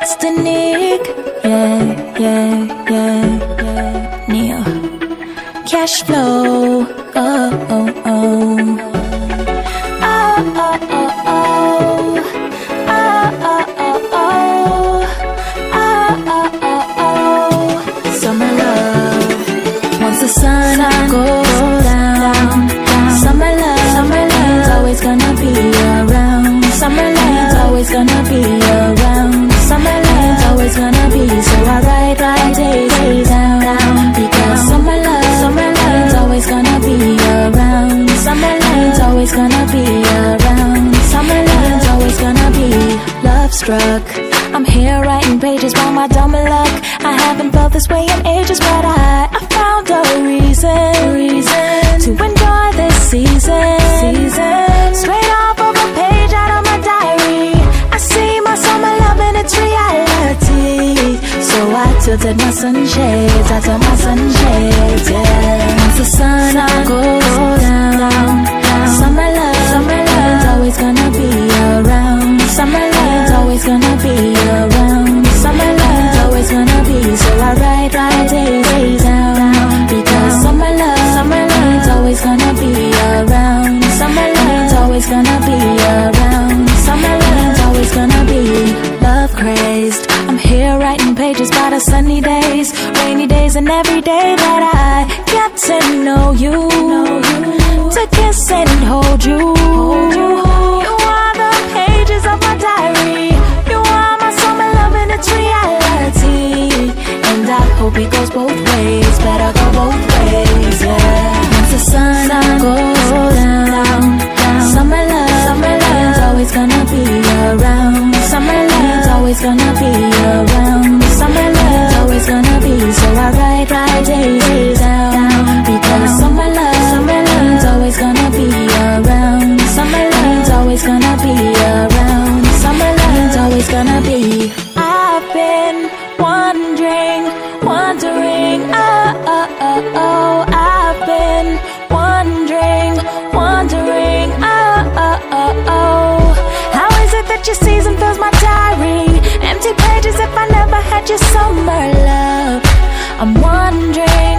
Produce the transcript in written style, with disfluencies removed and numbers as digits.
It's Denyque, yeah. Neo, cash flow, Summer love. Once the sun goes down, summer love is always gonna be around. Summer love is always gonna be around. Summer love is always gonna be. So I write days down because summer love is always gonna be around. Summer love is always gonna be around. Summer love is always gonna be. Love struck, I'm here writing pages by my dumb luck. I haven't felt this way in ages, but I found a reason to enjoy this season. Straight off of a page out of my diary, I see my summer love in its reality. So I tilted my sunshades, yeah. Once the sun goes down, summer love is always gonna be around. Summer love is always gonna be around. Summer love is always gonna be. So I write days down because summer love is always gonna be around. Summer love is always gonna be around. Summer love is always gonna be. Love crazed, I'm here writing pages by the sunny days, rainy days, and every day that I get to know you, to kiss and hold you. You are the pages of my diary. You are my summer love in its reality. And I hope it goes both ways, better go both ways, yeah. Once the sun goes down, summer love is always gonna be around. Summer love is always gonna be around. Summer love is always gonna be. So I write days down because summer love is always gonna be around. Summer love is always gonna be around. Summer love is always gonna be. I've been wondering, I've been wondering, how is it that your season fills my diary? Empty pages if I never had your summer love. I'm wondering